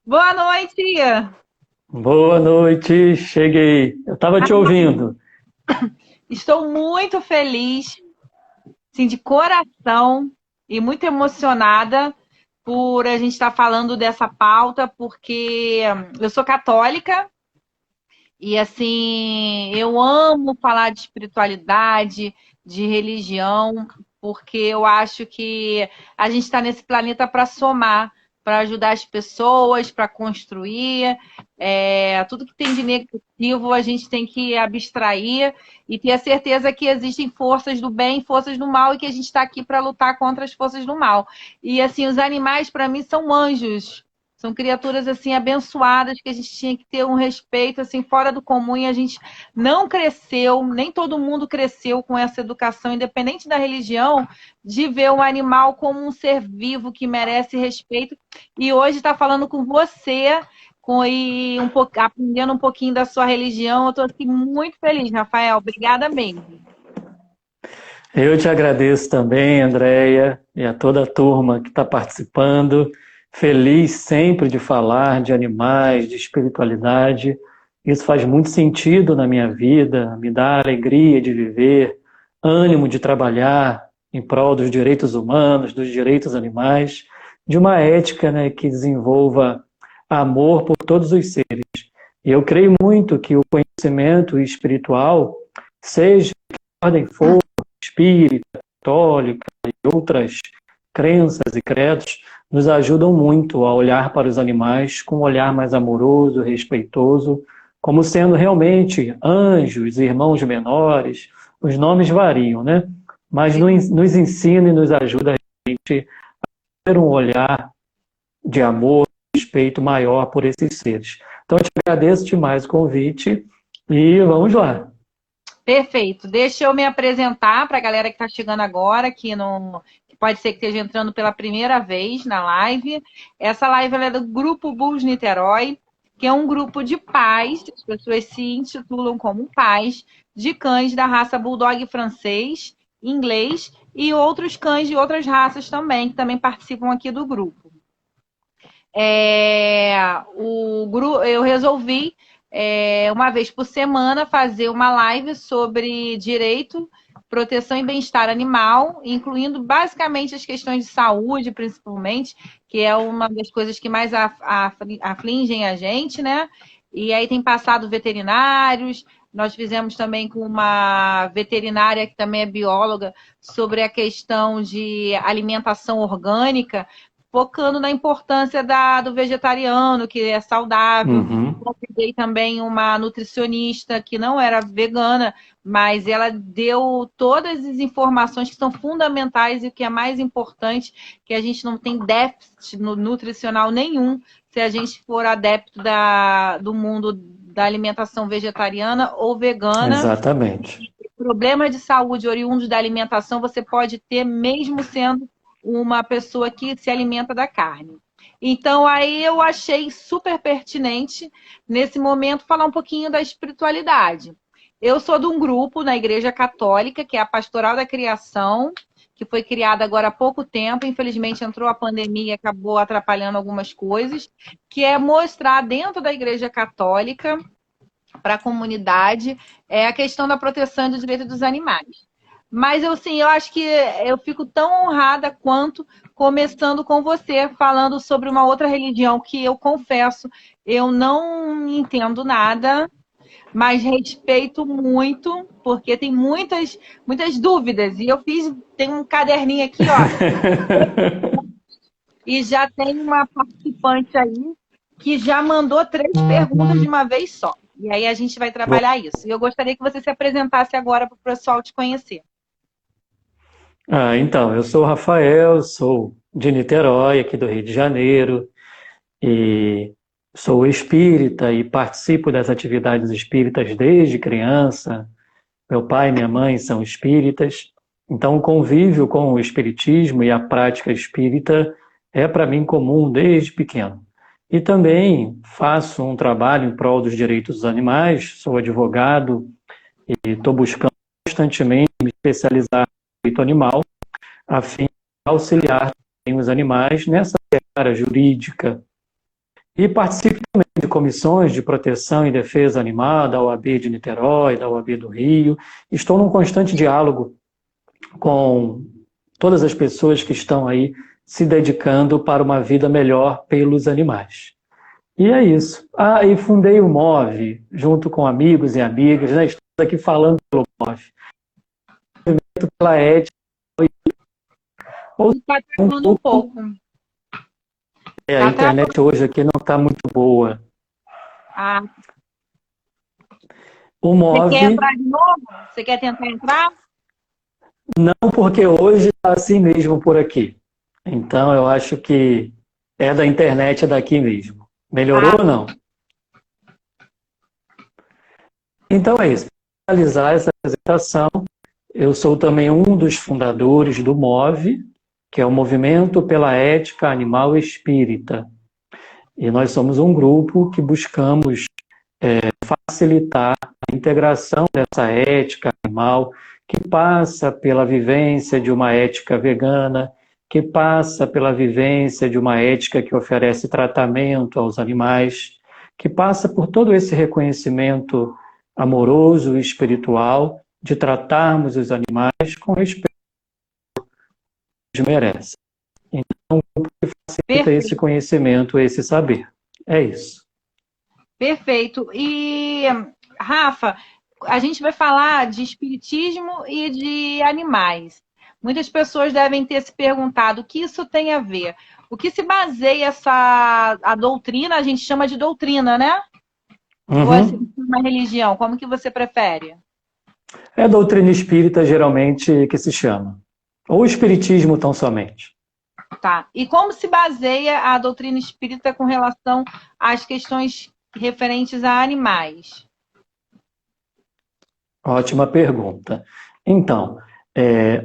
Boa noite! Boa noite, cheguei. Eu estava te ouvindo. Estou muito feliz, sim, de coração e muito emocionada por a gente estar falando dessa pauta, porque eu sou católica e, assim, eu amo falar de espiritualidade, de religião, porque eu acho que a gente está nesse planeta para somar, para ajudar as pessoas, para construir. Tudo que tem de negativo a gente tem que abstrair e ter a certeza que existem forças do bem, forças do mal e que a gente está aqui para lutar contra as forças do mal. E assim, os animais para mim são anjos. São criaturas assim abençoadas que a gente tinha que ter um respeito assim fora do comum e a gente não cresceu, nem todo mundo cresceu com essa educação, independente da religião, de ver um animal como um ser vivo que merece respeito. E hoje está falando com você, aprendendo um pouquinho da sua religião. Eu estou aqui muito feliz, Rafael. Obrigada mesmo. Eu te agradeço também, Andréia, e a toda a turma que está participando. Feliz sempre de falar de animais, de espiritualidade. Isso faz muito sentido na minha vida, me dá alegria de viver, ânimo de trabalhar em prol dos direitos humanos, dos direitos animais, de uma ética, né, que desenvolva amor por todos os seres. E eu creio muito que o conhecimento espiritual, seja de que ordem for, espírita, católica e outras crenças e credos, nos ajudam muito a olhar para os animais com um olhar mais amoroso, respeitoso, como sendo realmente anjos, irmãos menores. Os nomes variam, né? Mas nos ensina e nos ajuda a gente a ter um olhar de amor, respeito maior por esses seres. Então, eu te agradeço demais o convite e vamos lá. Perfeito. Deixa eu me apresentar para a galera que está chegando agora, que pode ser que esteja entrando pela primeira vez na live. Essa live ela é do Grupo Bulls Niterói, que é um grupo de pais, as pessoas se intitulam como pais, de cães da raça Bulldog francês, inglês e outros cães de outras raças também, que também participam aqui do grupo. Eu resolvi, uma vez por semana, fazer uma live sobre direito, proteção e bem-estar animal, incluindo basicamente as questões de saúde, principalmente, que é uma das coisas que mais afligem a gente, né? E aí tem passado veterinários, nós fizemos também com uma veterinária que também é bióloga sobre a questão de alimentação orgânica, focando na importância do vegetariano, que é saudável. Uhum. Convidei também uma nutricionista que não era vegana, mas ela deu todas as informações que são fundamentais e o que é mais importante, que a gente não tem déficit nutricional nenhum se a gente for adepto do mundo da alimentação vegetariana ou vegana. Exatamente. Problemas de saúde oriundos da alimentação você pode ter mesmo sendo uma pessoa que se alimenta da carne. Então, aí eu achei super pertinente, nesse momento, falar um pouquinho da espiritualidade. Eu sou de um grupo na Igreja Católica, que é a Pastoral da Criação, que foi criada agora há pouco tempo. Infelizmente, entrou a pandemia e acabou atrapalhando algumas coisas, que é mostrar dentro da Igreja Católica para a comunidade a questão da proteção e do direito dos animais. Mas eu acho que eu fico tão honrada quanto começando com você, falando sobre uma outra religião que eu confesso, eu não entendo nada, mas respeito muito, porque tem muitas dúvidas. E tem um caderninho aqui, ó, e já tem uma participante aí que já mandou 3 perguntas de uma vez só. E aí a gente vai trabalhar isso. E eu gostaria que você se apresentasse agora para o pessoal te conhecer. Então, eu sou o Rafael, sou de Niterói, aqui do Rio de Janeiro, e sou espírita e participo das atividades espíritas desde criança. Meu pai e minha mãe são espíritas, então o convívio com o espiritismo e a prática espírita é para mim comum desde pequeno. E também faço um trabalho em prol dos direitos dos animais, sou advogado e estou buscando constantemente me especializar no direito animal, a fim de auxiliar os animais nessa área jurídica E participo também de comissões de proteção e defesa animal da OAB de Niterói, da OAB do Rio. Estou num constante diálogo com todas as pessoas que estão aí se dedicando para uma vida melhor pelos animais. E é isso. E fundei o MOVE, junto com amigos e amigas, né? Estamos aqui falando pelo MOVE. Pela ética. Está travando um pouco. A internet hoje aqui não está muito boa. O MOVE... Você quer entrar de novo? Você quer tentar entrar? Não, porque hoje está assim mesmo por aqui. Então, eu acho que é da internet, é daqui mesmo. Melhorou ou não? Então é isso. Para finalizar essa apresentação, eu sou também um dos fundadores do MOVE, que é o Movimento pela Ética Animal Espírita. E nós somos um grupo que buscamos facilitar a integração dessa ética animal, que passa pela vivência de uma ética vegana, que passa pela vivência de uma ética que oferece tratamento aos animais, que passa por todo esse reconhecimento amoroso e espiritual de tratarmos os animais com respeito que eles merecem. Então, o grupo que facilita esse conhecimento, esse saber. É isso. Perfeito. E, Rafa, a gente vai falar de espiritismo e de animais. Muitas pessoas devem ter se perguntado o que isso tem a ver. O que se baseia a doutrina, a gente chama de doutrina, né? Ou assim, uma religião, como que você prefere? É a doutrina espírita, geralmente, que se chama. Ou espiritismo tão somente. Tá. E como se baseia a doutrina espírita com relação às questões referentes a animais? Ótima pergunta. Então,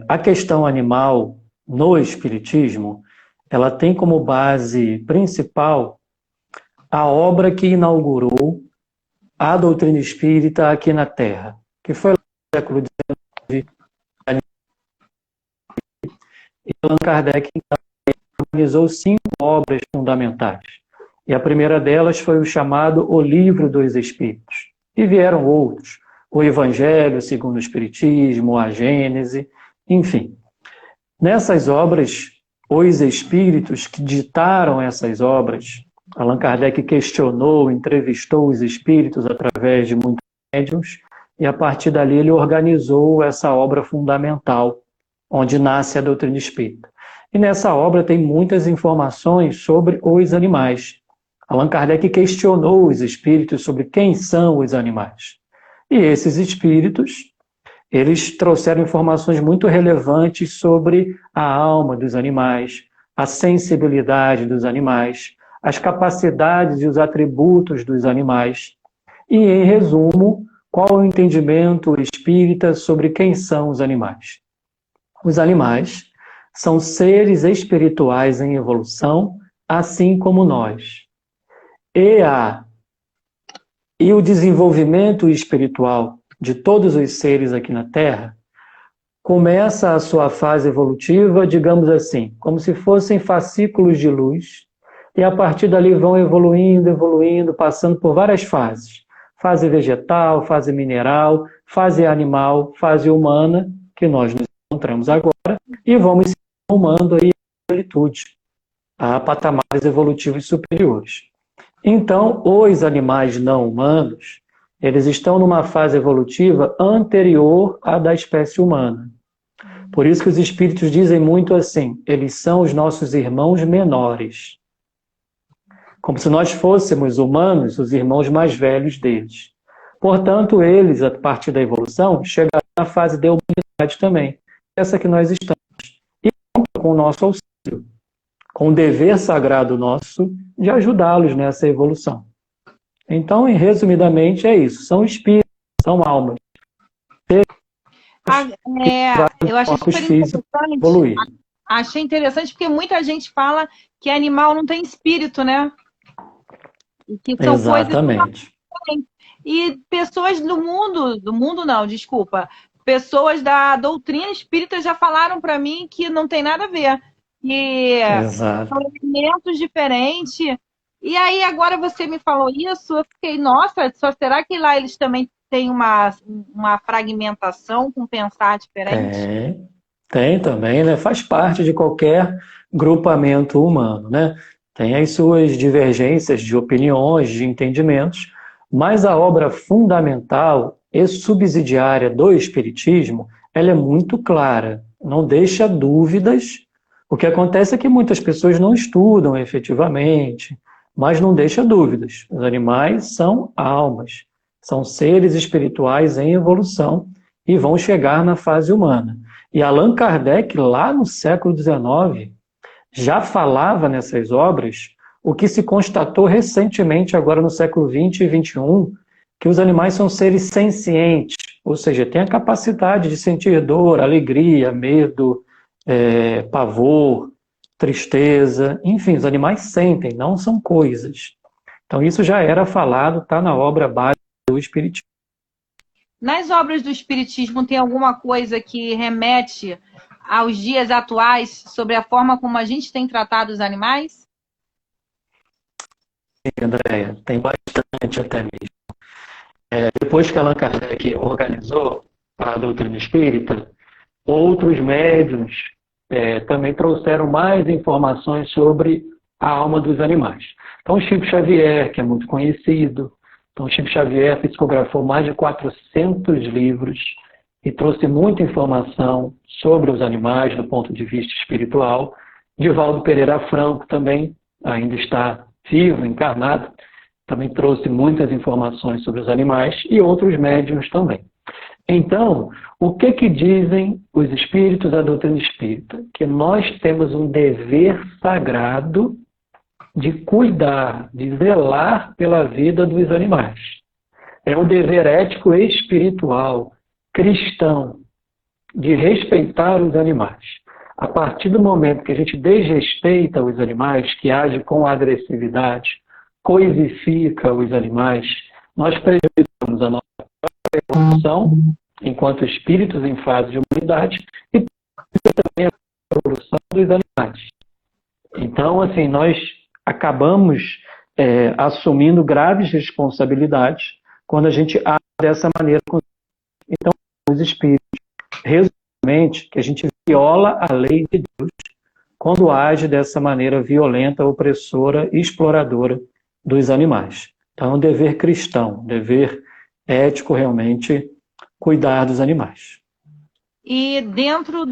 a questão animal no espiritismo, ela tem como base principal a obra que inaugurou a doutrina espírita aqui na Terra, que foi no século XIX, e Allan Kardec organizou 5 obras fundamentais. E a primeira delas foi o chamado O Livro dos Espíritos. E vieram outros, o Evangelho segundo o Espiritismo, a Gênese, enfim. Nessas obras, os espíritos que ditaram essas obras, Allan Kardec questionou, entrevistou os espíritos através de muitos médiuns, e a partir dali ele organizou essa obra fundamental, onde nasce a doutrina espírita. E nessa obra tem muitas informações sobre os animais. Allan Kardec questionou os espíritos sobre quem são os animais. E esses espíritos, eles trouxeram informações muito relevantes sobre a alma dos animais, a sensibilidade dos animais, as capacidades e os atributos dos animais. E, em resumo, qual é o entendimento espírita sobre quem são os animais? Os animais são seres espirituais em evolução, assim como nós. E o desenvolvimento espiritual de todos os seres aqui na Terra começa a sua fase evolutiva, digamos assim, como se fossem fascículos de luz, e a partir dali vão evoluindo, evoluindo, passando por várias fases. Fase vegetal, fase mineral, fase animal, fase humana, que nós nos encontramos agora, e vamos se arrumando aí a amplitude, a patamares evolutivos superiores. Então, os animais não humanos, eles estão numa fase evolutiva anterior à da espécie humana. Por isso que os espíritos dizem muito assim, eles são os nossos irmãos menores. Como se nós fôssemos humanos, os irmãos mais velhos deles. Portanto, eles, a partir da evolução, chegarão na fase da humanidade também. Essa que nós estamos. E com o nosso auxílio, com o dever sagrado nosso de ajudá-los nessa evolução. Então, resumidamente, é isso. São espíritos, são almas. Eu achei super interessante. Achei interessante porque muita gente fala que animal não tem espírito, né? E que são exatamente. Coisas. E pessoas do mundo não, desculpa. Pessoas da doutrina espírita já falaram para mim que não tem nada a ver. Que são elementos diferentes E aí, agora você me falou isso, eu fiquei, nossa, só será que lá eles também têm uma fragmentação com pensar diferente? Tem também, né? Faz parte de qualquer grupamento humano, né? Tem as suas divergências de opiniões, de entendimentos, mas a obra fundamental e subsidiária do Espiritismo, ela é muito clara, não deixa dúvidas. O que acontece é que muitas pessoas não estudam efetivamente, mas não deixa dúvidas. Os animais são almas, são seres espirituais em evolução e vão chegar na fase humana. E Allan Kardec, lá no século XIX, já falava nessas obras o que se constatou recentemente, agora no século XX e XXI, que os animais são seres sencientes, ou seja, têm a capacidade de sentir dor, alegria, medo, pavor, tristeza, enfim, os animais sentem, não são coisas. Então isso já era falado, está na obra base do Espiritismo. Nas obras do Espiritismo tem alguma coisa que remete aos dias atuais sobre a forma como a gente tem tratado os animais? Sim, Andréia, tem bastante até mesmo. Depois que Allan Kardec organizou a doutrina espírita, outros médiuns também trouxeram mais informações sobre a alma dos animais. Então, Chico Xavier, que é muito conhecido, então Chico Xavier psicografou mais de 400 livros e trouxe muita informação sobre os animais do ponto de vista espiritual. Divaldo Pereira Franco também ainda está vivo, encarnado, também trouxe muitas informações sobre os animais e outros médiuns também. Então, o que dizem os espíritos da doutrina espírita? Que nós temos um dever sagrado de cuidar, de zelar pela vida dos animais. É um dever ético e espiritual, cristão, de respeitar os animais. A partir do momento que a gente desrespeita os animais, que age com agressividade, coisifica os animais, nós prejudicamos a nossa própria evolução enquanto espíritos em fase de humanidade e também a evolução dos animais. Então, assim, nós acabamos assumindo graves responsabilidades quando a gente age dessa maneira. Então, os espíritos, resumidamente, que a gente viola a lei de Deus quando age dessa maneira violenta, opressora e exploradora dos animais. Então, é um dever cristão, um dever ético, realmente, cuidar dos animais. E dentro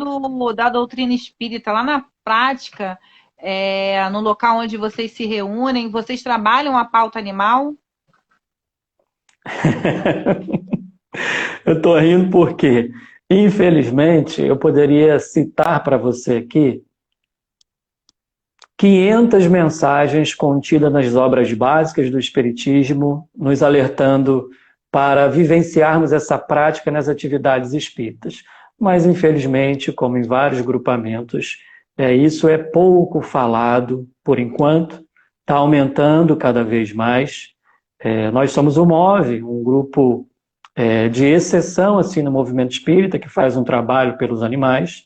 da doutrina espírita, lá na prática, no local onde vocês se reúnem, vocês trabalham a pauta animal? Eu estou rindo porque, infelizmente, eu poderia citar para você aqui 500 mensagens contidas nas obras básicas do Espiritismo, nos alertando para vivenciarmos essa prática nas atividades espíritas. Mas, infelizmente, como em vários grupamentos, isso é pouco falado por enquanto, está aumentando cada vez mais. Nós somos o MOVE, um grupo de exceção assim, no movimento espírita, que faz um trabalho pelos animais.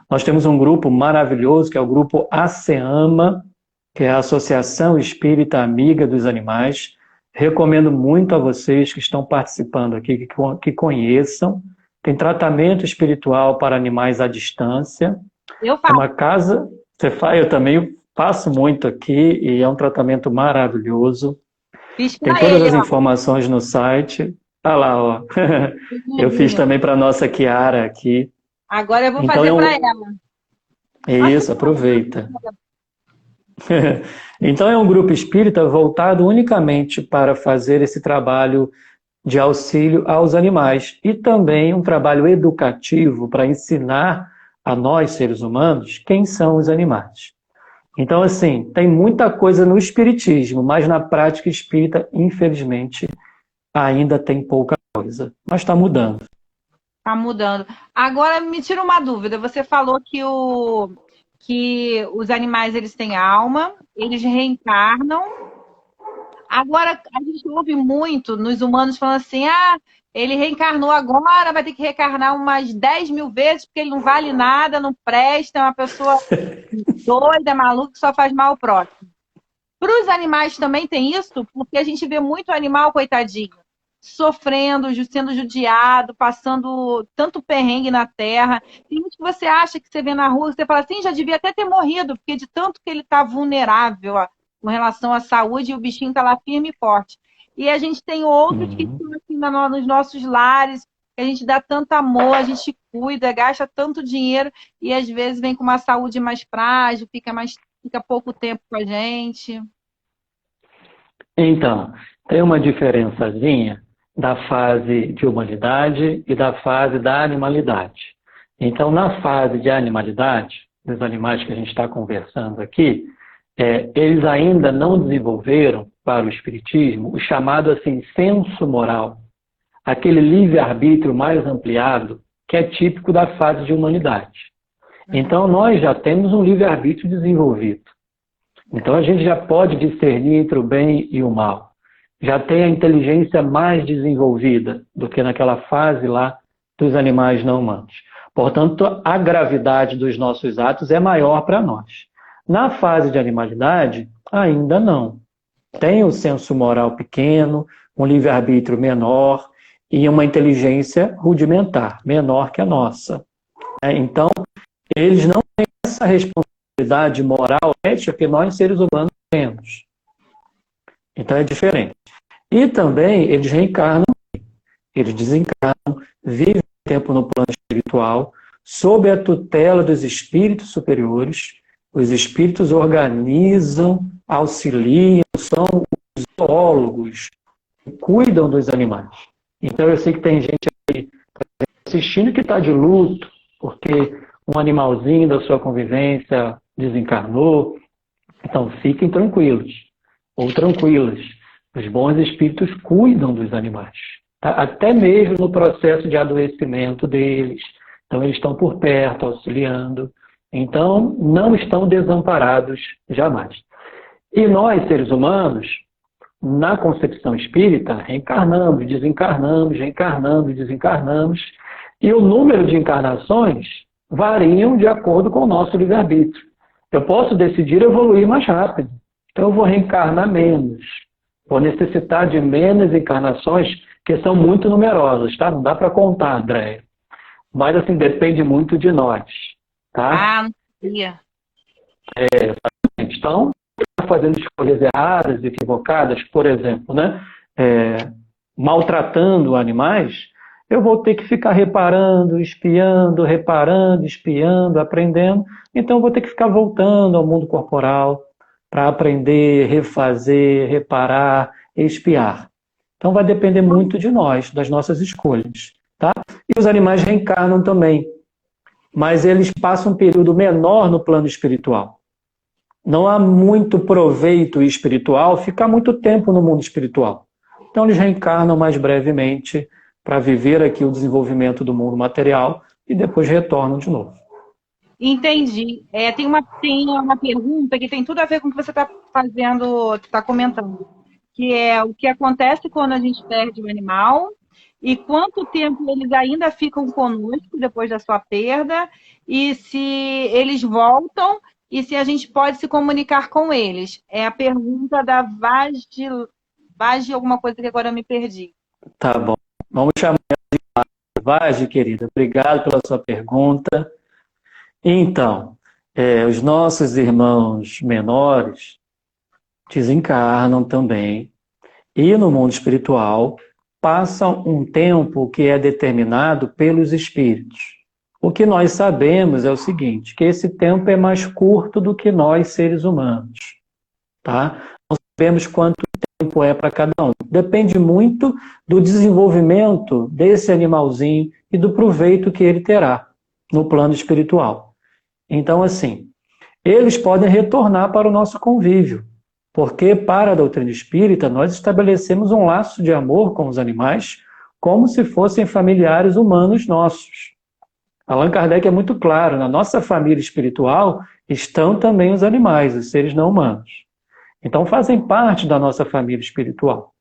Nós temos um grupo maravilhoso, que é o grupo ASEAMA, que é a Associação Espírita Amiga dos Animais. Recomendo muito a vocês que estão participando aqui, que conheçam. Tem tratamento espiritual para animais à distância. Eu faço. É uma casa, você faz, eu também faço muito aqui, e é um tratamento maravilhoso. Tem todas as informações no site. Olha lá, ó. Eu fiz também para a nossa Kiara aqui. Agora eu vou fazer para ela. Isso, aproveita. Então é um grupo espírita voltado unicamente para fazer esse trabalho de auxílio aos animais e também um trabalho educativo para ensinar a nós, seres humanos, quem são os animais. Então, assim, tem muita coisa no espiritismo, mas na prática espírita, infelizmente, ainda tem pouca coisa. Mas está mudando. Está mudando. Agora, me tira uma dúvida. Você falou que os animais eles têm alma, eles reencarnam. Agora, a gente ouve muito nos humanos falando assim, ele reencarnou agora, vai ter que reencarnar umas 10 mil vezes, porque ele não vale nada, não presta, é uma pessoa doida, maluca, que só faz mal ao próximo. Para os animais também tem isso, porque a gente vê muito animal, coitadinho, sofrendo, sendo judiado, passando tanto perrengue na terra. Tem gente que você acha que você vê na rua, você fala assim, já devia até ter morrido, porque de tanto que ele está vulnerável, ó, com relação à saúde, e o bichinho está lá firme e forte. E a gente tem outros que estão assim, nos nossos lares, que a gente dá tanto amor, a gente cuida, gasta tanto dinheiro, e às vezes vem com uma saúde mais frágil, fica pouco tempo com a gente. Então, tem uma diferençazinha da fase de humanidade e da fase da animalidade. Então, na fase de animalidade, dos animais que a gente está conversando aqui, eles ainda não desenvolveram para o espiritismo o chamado assim senso moral, aquele livre-arbítrio mais ampliado que é típico da fase de humanidade. Então, nós já temos um livre-arbítrio desenvolvido. Então, a gente já pode discernir entre o bem e o mal. Já tem a inteligência mais desenvolvida do que naquela fase lá dos animais não humanos. Portanto, a gravidade dos nossos atos é maior para nós. Na fase de animalidade, ainda não. Tem o senso moral pequeno, um livre-arbítrio menor e uma inteligência rudimentar, menor que a nossa. Então, eles não têm essa responsabilidade moral, ética que nós, seres humanos, temos. Então, é diferente. E também, eles reencarnam, eles desencarnam, vivem tempo no plano espiritual, sob a tutela dos espíritos superiores. Os espíritos organizam, auxiliam, são os zoólogos, cuidam dos animais. Então, eu sei que tem gente aí assistindo que está de luto, porque um animalzinho da sua convivência desencarnou. Então, fiquem tranquilos, ou tranquilas. Os bons espíritos cuidam dos animais, tá? Até mesmo no processo de adoecimento deles. Então, eles estão por perto, auxiliando. Então, não estão desamparados jamais. E nós, seres humanos, na concepção espírita, reencarnamos, desencarnamos, reencarnamos, desencarnamos. E o número de encarnações variam de acordo com o nosso livre-arbítrio. Eu posso decidir evoluir mais rápido. Então, eu vou reencarnar menos. Vou necessitar de menos encarnações, que são muito numerosas, tá? Não dá para contar, Andréia. Mas, assim, depende muito de nós, tá? Não sabia. Então, fazendo escolhas erradas, equivocadas, por exemplo, né? Maltratando animais, eu vou ter que ficar reparando, espiando, aprendendo. Então, eu vou ter que ficar voltando ao mundo corporal para aprender, refazer, reparar, espiar. Então, vai depender muito de nós, das nossas escolhas, tá? E os animais reencarnam também, mas eles passam um período menor no plano espiritual. Não há muito proveito espiritual ficar muito tempo no mundo espiritual. Então, eles reencarnam mais brevemente para viver aqui o desenvolvimento do mundo material e depois retornam de novo. Entendi. Tem uma pergunta que tem tudo a ver com o que você está fazendo, está comentando, que é o que acontece quando a gente perde o animal e quanto tempo eles ainda ficam conosco depois da sua perda e se eles voltam e se a gente pode se comunicar com eles. É a pergunta da Vage alguma coisa que agora eu me perdi. Tá bom. Vamos chamar de Vage, querida. Obrigado pela sua pergunta. Então, os nossos irmãos menores desencarnam também e no mundo espiritual passam um tempo que é determinado pelos espíritos. O que nós sabemos é o seguinte, que esse tempo é mais curto do que nós, seres humanos. Tá? Não sabemos quanto tempo é para cada um. Depende muito do desenvolvimento desse animalzinho e do proveito que ele terá no plano espiritual. Então, assim, eles podem retornar para o nosso convívio, porque para a doutrina espírita nós estabelecemos um laço de amor com os animais como se fossem familiares humanos nossos. Allan Kardec é muito claro, na nossa família espiritual estão também os animais, os seres não humanos. Então fazem parte da nossa família espiritual.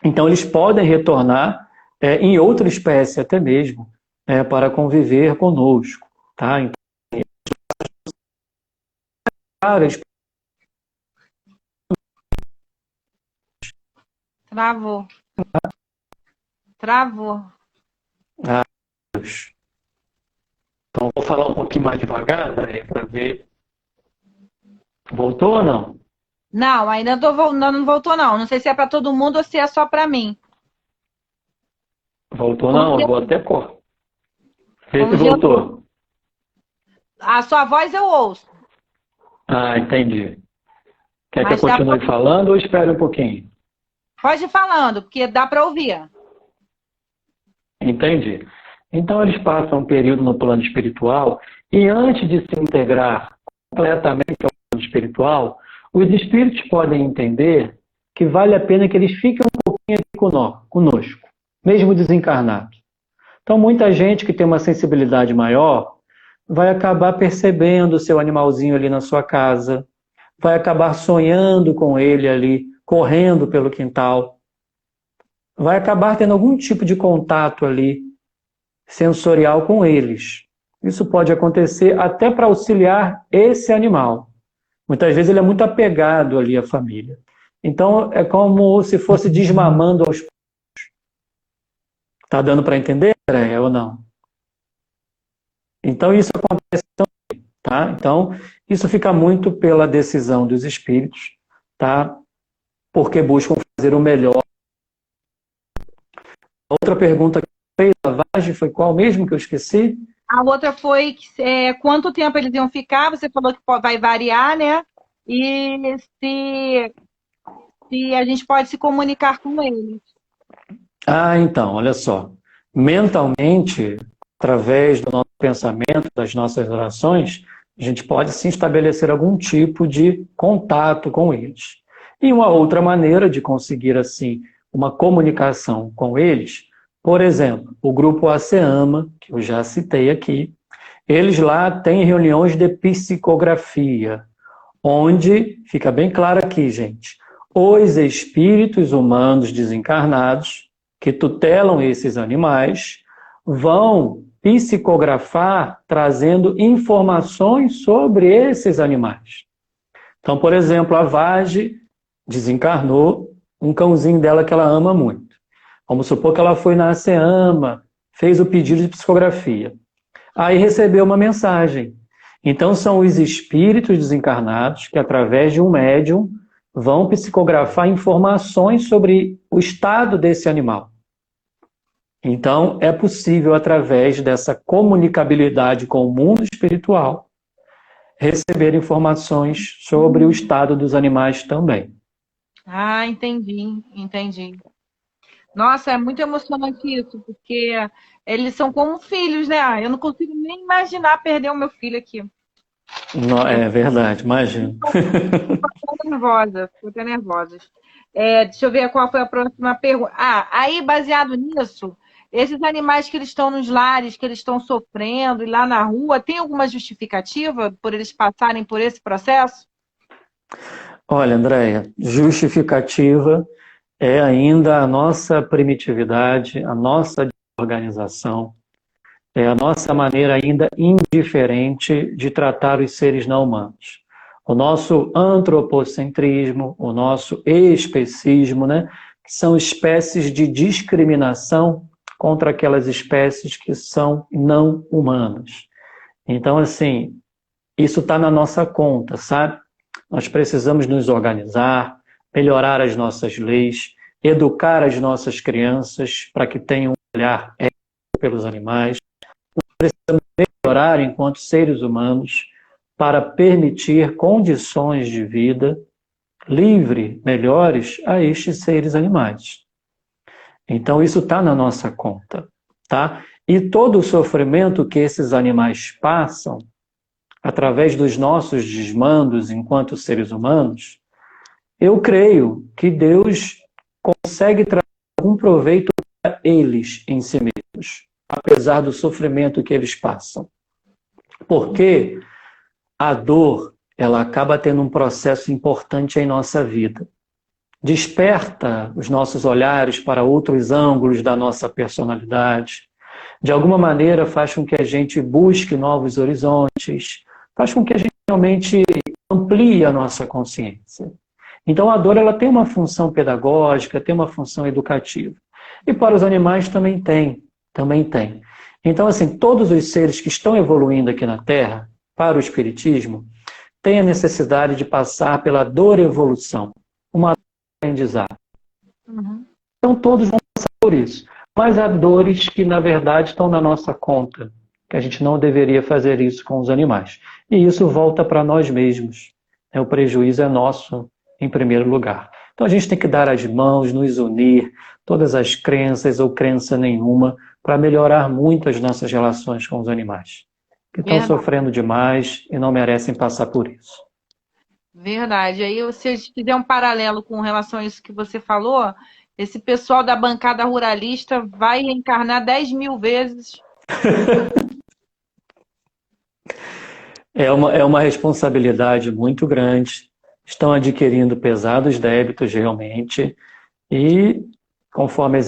Então eles podem retornar em outra espécie até mesmo, para conviver conosco. Tá? Então, Travou. Travou. Ah, Deus. Então, vou falar um pouquinho mais devagar, André, para ver. Voltou ou não? Não, ainda não voltou, não. Não sei se é para todo mundo ou se é só para mim. Voltou não? Eu vou Congelou. até cortar. Vê se Congelou. voltou. A sua voz eu ouço, Ah, entendi. Quer que eu mas dá pra... continue falando ou espere um pouquinho? Pode ir falando, porque dá para ouvir. Entendi. Então, eles passam um período no plano espiritual e antes de se integrar completamente ao plano espiritual, os espíritos podem entender que vale a pena que eles fiquem um pouquinho aqui conosco, mesmo desencarnados. Então, muita gente que tem uma sensibilidade maior vai acabar percebendo o seu animalzinho ali na sua casa, vai acabar sonhando com ele ali, correndo pelo quintal, vai acabar tendo algum tipo de contato ali sensorial com eles. Isso pode acontecer até para auxiliar esse animal. Muitas vezes ele é muito apegado ali à família. Então é como se fosse desmamando aos poucos. Está dando para entender, André, ou não? Então isso acontece também, tá? Então isso fica muito pela decisão dos espíritos, tá? Porque buscam fazer o melhor. Outra pergunta que fez a Vage foi qual mesmo que eu esqueci? A outra foi quanto tempo eles iam ficar. Você falou que vai variar, né? E se a gente pode se comunicar com eles. Ah, então, olha só. Mentalmente, através do nosso pensamento, das nossas orações, a gente pode sim estabelecer algum tipo de contato com eles. E uma outra maneira de conseguir, assim, uma comunicação com eles, por exemplo, o grupo ASEAMA, que eu já citei aqui, eles lá têm reuniões de psicografia, onde, fica bem claro aqui, gente, os espíritos humanos desencarnados que tutelam esses animais vão psicografar trazendo informações sobre esses animais. Então, por exemplo, a Vage desencarnou um cãozinho dela que ela ama muito. Vamos supor que ela foi na ASEAMA, fez o pedido de psicografia. Aí recebeu uma mensagem. Então, são os espíritos desencarnados que, através de um médium, vão psicografar informações sobre o estado desse animal. Então, é possível, através dessa comunicabilidade com o mundo espiritual, receber informações sobre o estado dos animais também. Ah, entendi. Nossa, é muito emocionante isso, porque eles são como filhos, né? Eu não consigo nem imaginar perder o meu filho aqui. Não, Eu é verdade, imagino. fico até nervosa. Deixa eu ver qual foi a próxima pergunta. Ah, aí, baseado nisso, esses animais que eles estão nos lares, que eles estão sofrendo e lá na rua, tem alguma justificativa por eles passarem por esse processo? Olha, Andréia, justificativa é ainda a nossa primitividade, a nossa desorganização, é a nossa maneira ainda indiferente de tratar os seres não humanos. O nosso antropocentrismo, o nosso especismo, né, que são espécies de discriminação contra aquelas espécies que são não humanas. Então, assim, isso está na nossa conta, sabe? Nós precisamos nos organizar, melhorar as nossas leis, educar as nossas crianças para que tenham um olhar ético pelos animais. Precisamos melhorar enquanto seres humanos para permitir condições de vida livre, melhores a estes seres animais. Então isso está na nossa conta, tá? E todo o sofrimento que esses animais passam através dos nossos desmandos enquanto seres humanos, eu creio que Deus consegue trazer algum proveito para eles em si mesmos, apesar do sofrimento que eles passam. Porque a dor, ela acaba tendo um processo importante em nossa vida. Desperta os nossos olhares para outros ângulos da nossa personalidade. De alguma maneira faz com que a gente busque novos horizontes, faz com que a gente realmente amplie a nossa consciência. Então a dor ela tem uma função pedagógica, tem uma função educativa. E para os animais também tem, também tem. Então assim, todos os seres que estão evoluindo aqui na Terra, para o Espiritismo, têm a necessidade de passar pela dor evolução, uma aprendizado. Uhum. Então todos vão passar por isso. Mas há dores que na verdade estão na nossa conta, que a gente não deveria fazer isso com os animais. E isso volta para nós mesmos. O prejuízo é nosso em primeiro lugar. Então a gente tem que dar as mãos, nos unir, todas as crenças ou crença nenhuma, para melhorar muito as nossas relações com os animais, que estão sofrendo demais e não merecem passar por isso. Verdade. Aí, se a gente fizer um paralelo com relação a isso que você falou, esse pessoal da bancada ruralista vai reencarnar 10.000 vezes. É uma responsabilidade muito grande. Estão adquirindo pesados débitos realmente. E conforme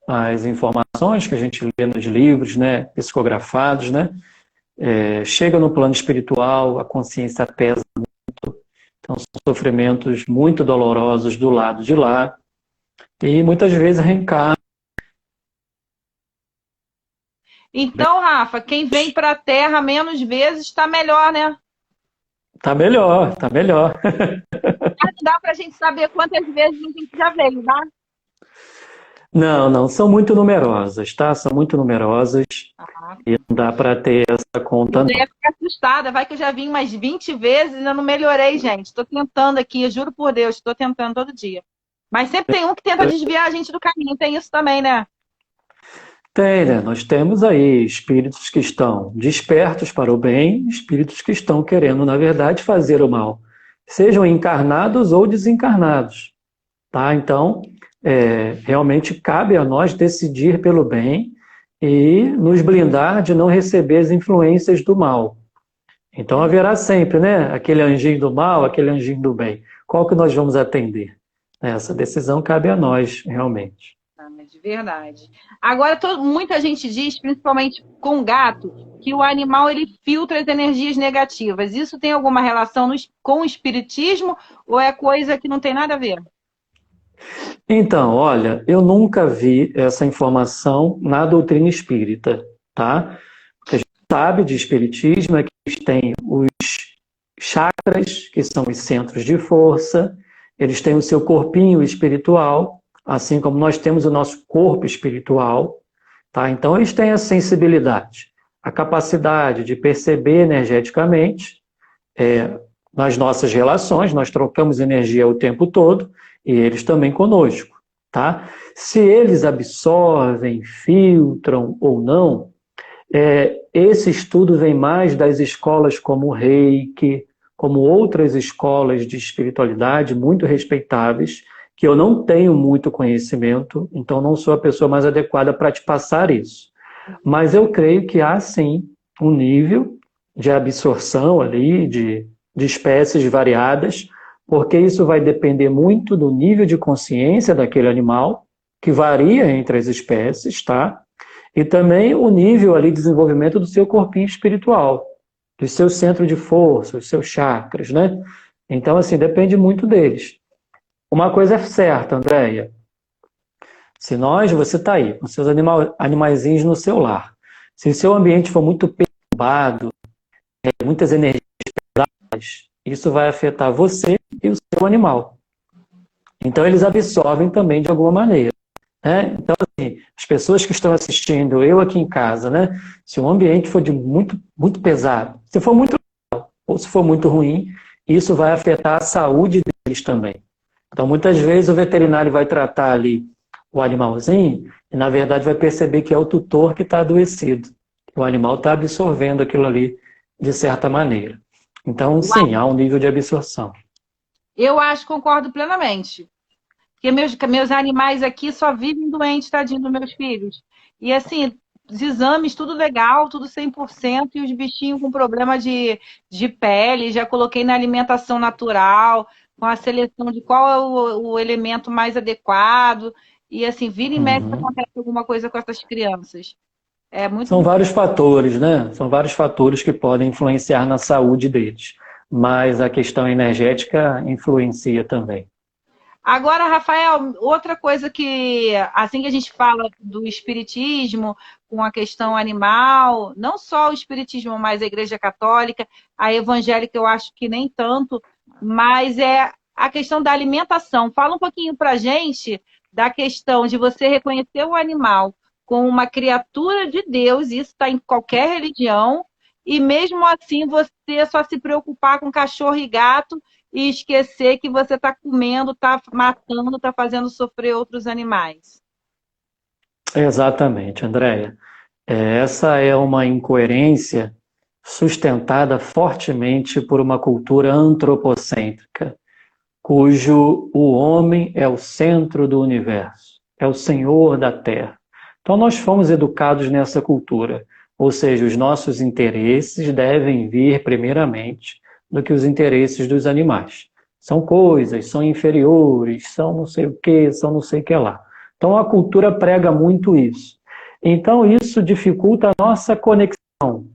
as informações que a gente lê nos livros, né, psicografados, né, chega no plano espiritual, a consciência pesa muito. Então, são sofrimentos muito dolorosos do lado de lá. E muitas vezes reencarna. Então, Rafa, quem vem para a Terra menos vezes está melhor, né? Tá melhor, tá melhor. Não dá para a gente saber quantas vezes a gente já veio, tá? Não, são muito numerosas, tá? São muito numerosas e não dá para ter essa conta, não. Eu ia ficar assustada, vai que eu já vim umas 20 vezes e ainda não melhorei, gente. Estou tentando aqui, eu juro por Deus, estou tentando todo dia. Mas sempre tem um que tenta desviar a gente do caminho, tem isso também, né? Tem, né? Nós temos aí espíritos que estão despertos para o bem, espíritos que estão querendo, na verdade, fazer o mal. Sejam encarnados ou desencarnados, tá? Então, realmente cabe a nós decidir pelo bem e nos blindar de não receber as influências do mal. Então haverá sempre, né? Aquele anjinho do mal, aquele anjinho do bem. Qual que nós vamos atender? Essa decisão cabe a nós, realmente. De verdade. Agora, muita gente diz, principalmente com gato, que o animal ele filtra as energias negativas. Isso tem alguma relação com o espiritismo ou é coisa que não tem nada a ver? Então, olha, eu nunca vi essa informação na doutrina espírita, tá? O que a gente sabe de espiritismo é que eles têm os chakras, que são os centros de força, eles têm o seu corpinho espiritual, assim como nós temos o nosso corpo espiritual, tá? Então eles têm a sensibilidade, a capacidade de perceber energeticamente nas nossas relações, nós trocamos energia o tempo todo, e eles também conosco, tá? Se eles absorvem, filtram ou não, esse estudo vem mais das escolas como o Reiki, como outras escolas de espiritualidade muito respeitáveis, que eu não tenho muito conhecimento, então não sou a pessoa mais adequada para te passar isso. Mas eu creio que há, sim, um nível de absorção ali, de espécies variadas, porque isso vai depender muito do nível de consciência daquele animal, que varia entre as espécies, tá? E também o nível ali de desenvolvimento do seu corpinho espiritual, do seu centro de força, dos seus chakras, né? Então, assim, depende muito deles. Uma coisa é certa, Andréia. Você está aí, com seus animaizinhos no seu lar. Se o seu ambiente for muito perturbado, muitas energias pesadas, isso vai afetar você e o seu animal. Então, eles absorvem também de alguma maneira. Né? Então, assim, as pessoas que estão assistindo, eu aqui em casa, né? Se o ambiente for de muito, muito pesado, se for muito legal, ou se for muito ruim, isso vai afetar a saúde deles também. Então, muitas vezes o veterinário vai tratar ali o animalzinho e, na verdade, vai perceber que é o tutor que está adoecido. O animal está absorvendo aquilo ali de certa maneira. Então, sim, há um nível de absorção. Eu acho, concordo plenamente. Porque meus animais aqui só vivem doentes, tadinho dos meus filhos. E assim, os exames, tudo legal, tudo 100%, e os bichinhos com problema de pele, já coloquei na alimentação natural, com a seleção de qual é o elemento mais adequado. E assim, vira e mexe acontece alguma coisa com essas crianças. É muito São vários fatores, né? São vários fatores que podem influenciar na saúde deles. Mas a questão energética influencia também. Agora, Rafael, outra coisa que, assim que a gente fala do espiritismo, com a questão animal, não só o espiritismo, mas a Igreja Católica, a evangélica eu acho que nem tanto, mas é a questão da alimentação. Fala um pouquinho para a gente da questão de você reconhecer o animal como uma criatura de Deus, isso está em qualquer religião, e mesmo assim você só se preocupar com cachorro e gato e esquecer que você está comendo, está matando, está fazendo sofrer outros animais. Exatamente, Andréia. Essa é uma incoerência sustentada fortemente por uma cultura antropocêntrica, cujo o homem é o centro do universo, é o senhor da terra. Então nós fomos educados nessa cultura, ou seja, os nossos interesses devem vir primeiramente do que os interesses dos animais. São coisas, são inferiores, são não sei o que, são não sei o que lá. Então a cultura prega muito isso. Então isso dificulta a nossa conexão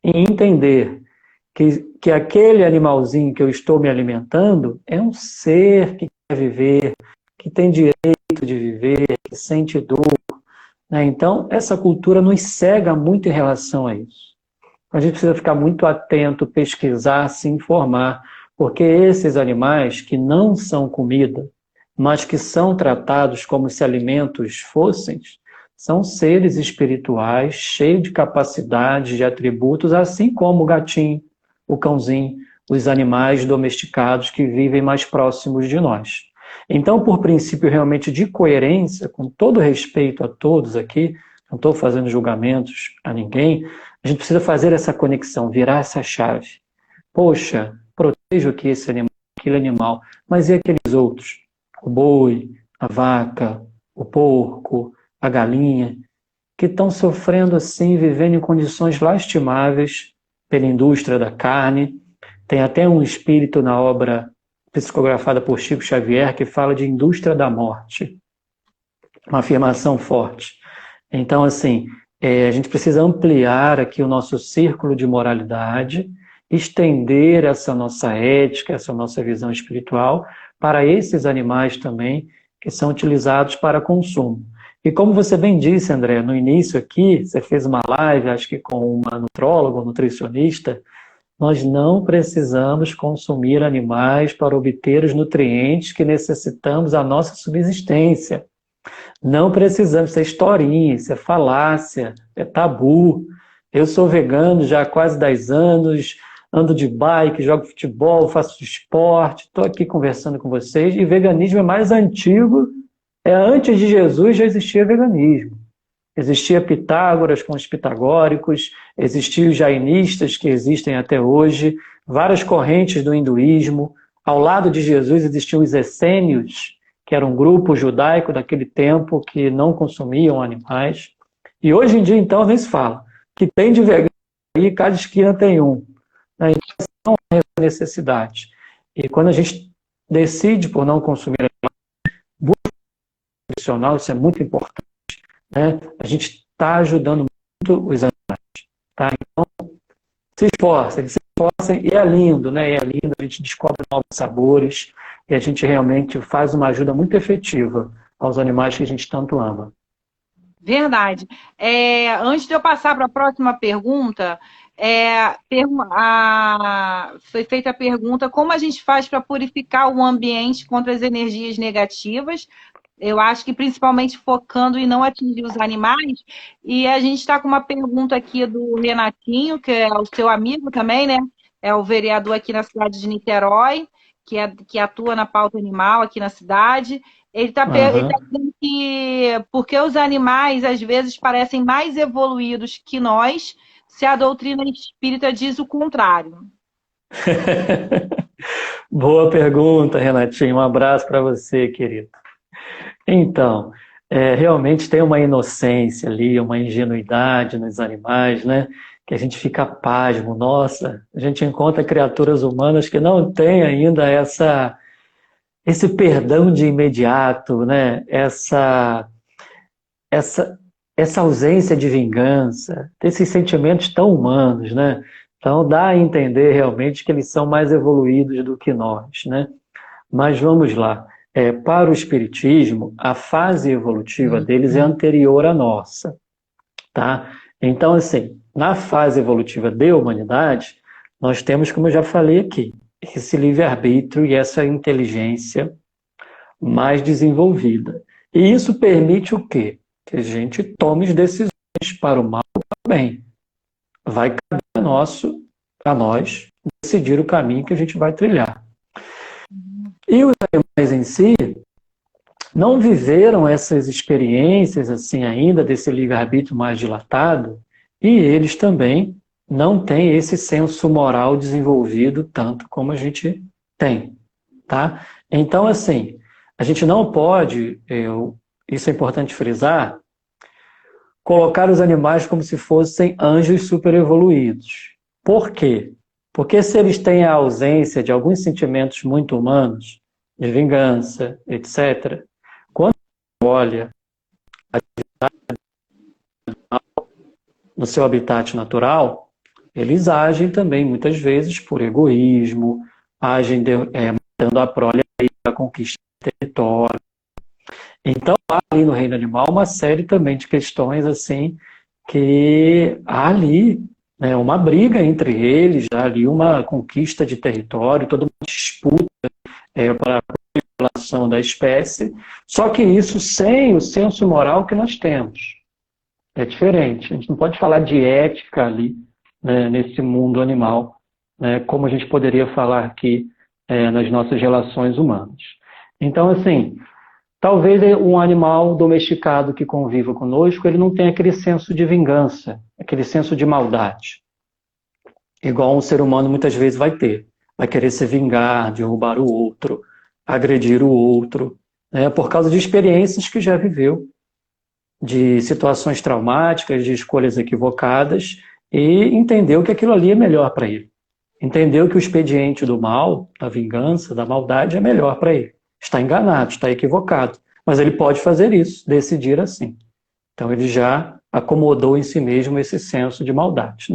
em entender que aquele animalzinho que eu estou me alimentando é um ser que quer viver, que tem direito de viver, que sente dor, né? Então, essa cultura nos cega muito em relação a isso. A gente precisa ficar muito atento, pesquisar, se informar, porque esses animais que não são comida, mas que são tratados como se alimentos fossem, são seres espirituais, cheios de capacidades, de atributos, assim como o gatinho, o cãozinho, os animais domesticados que vivem mais próximos de nós. Então, por princípio realmente de coerência, com todo respeito a todos aqui, não estou fazendo julgamentos a ninguém, a gente precisa fazer essa conexão, virar essa chave. Poxa, protejo aqui esse animal, aquele animal, mas e aqueles outros? O boi, a vaca, o porco, a galinha, que estão sofrendo assim, vivendo em condições lastimáveis pela indústria da carne. Tem até um espírito na obra psicografada por Chico Xavier que fala de indústria da morte. Uma afirmação forte. Então, assim, a gente precisa ampliar aqui o nosso círculo de moralidade, estender essa nossa ética, essa nossa visão espiritual para esses animais também que são utilizados para consumo. E como você bem disse, André, no início aqui, você fez uma live, acho que com uma nutróloga, um nutricionista, nós não precisamos consumir animais para obter os nutrientes que necessitamos à nossa subsistência. Não precisamos, isso é historinha, isso é falácia, é tabu. Eu sou vegano já há quase 10 anos, ando de bike, jogo futebol, faço esporte, estou aqui conversando com vocês, e veganismo é mais antigo, antes de Jesus já existia veganismo. Existia Pitágoras com os pitagóricos, existiam os jainistas que existem até hoje, várias correntes do hinduísmo. Ao lado de Jesus existiam os essênios, que era um grupo judaico daquele tempo que não consumiam animais. E hoje em dia, então, nem se fala. Que tem de vegano aí, cada esquina tem um. Né? Então, não há essa necessidade. E quando a gente decide por não consumir animais, busca nutricional, isso é muito importante. Né? A gente está ajudando muito os animais. Tá? Então, se esforcem, e é lindo, né? É lindo, a gente descobre novos sabores e a gente realmente faz uma ajuda muito efetiva aos animais que a gente tanto ama. Verdade. Antes de eu passar para a próxima pergunta, foi feita a pergunta como a gente faz para purificar o ambiente contra as energias negativas. Eu acho que principalmente focando em não atingir os animais. E a gente está com uma pergunta aqui do Renatinho, que é o seu amigo também, né? É o vereador aqui na cidade de Niterói, que atua na pauta animal aqui na cidade. Ele está dizendo que porque os animais às vezes parecem mais evoluídos que nós, se a doutrina espírita diz o contrário. Boa pergunta, Renatinho. Um abraço para você, querido. Então, realmente tem uma inocência ali, uma ingenuidade nos animais, né? Que a gente fica pasmo. Nossa, a gente encontra criaturas humanas que não têm ainda esse perdão de imediato, né? Essa ausência de vingança, esses sentimentos tão humanos, né? Então dá a entender realmente que eles são mais evoluídos do que nós, né? Mas vamos lá. para o espiritismo, a fase evolutiva deles é anterior à nossa, tá? Então, assim, na fase evolutiva da humanidade, nós temos, como eu já falei aqui, esse livre-arbítrio e essa inteligência mais desenvolvida. E isso permite o quê? Que a gente tome as decisões para o mal ou para o bem. Vai caber a nós decidir o caminho que a gente vai trilhar. E os animais em si não viveram essas experiências assim ainda, desse livre-arbítrio mais dilatado, e eles também não têm esse senso moral desenvolvido tanto como a gente tem, tá? Então, assim, a gente não pode, isso é importante frisar, colocar os animais como se fossem anjos superevoluídos. Por quê? Porque se eles têm a ausência de alguns sentimentos muito humanos, de vingança, etc., quando olha no seu habitat natural, eles agem também, muitas vezes, por egoísmo, agem matando a prole para conquista de território. Então, há ali no reino animal uma série também de questões assim, que há ali uma briga entre eles, há ali uma conquista de território, toda uma disputa para a população da espécie, só que isso sem o senso moral que nós temos. É diferente. A gente não pode falar de ética ali, nesse mundo animal, como a gente poderia falar aqui nas nossas relações humanas. Então, assim, talvez um animal domesticado que conviva conosco, ele não tenha aquele senso de vingança, aquele senso de maldade. Igual um ser humano muitas vezes vai ter. Vai querer se vingar, derrubar o outro, agredir o outro, por causa de experiências que já viveu, de situações traumáticas, de escolhas equivocadas, e entendeu que aquilo ali é melhor para ele. Entendeu que o expediente do mal, da vingança, da maldade é melhor para ele. Está enganado, está equivocado. Mas ele pode fazer isso, decidir assim. Então ele já acomodou em si mesmo esse senso de maldade,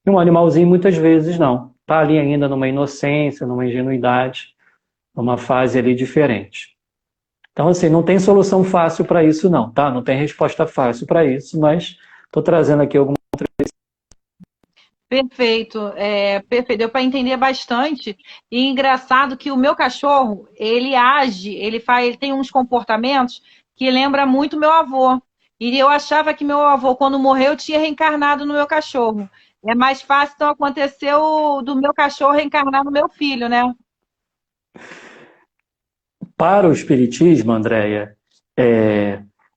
E um animalzinho muitas vezes não. Está ali ainda numa inocência, numa ingenuidade, numa fase ali diferente. Então, assim, não tem solução fácil para isso não, tá? Não tem resposta fácil para isso, mas estou trazendo aqui alguma outra. Perfeito, perfeito. Deu para entender bastante. E engraçado que o meu cachorro, ele age, ele tem uns comportamentos que lembra muito meu avô. E eu achava que meu avô, quando morreu, tinha reencarnado no meu cachorro. É mais fácil, então, acontecer do meu cachorro reencarnar no meu filho, né? Para o espiritismo, Andréia,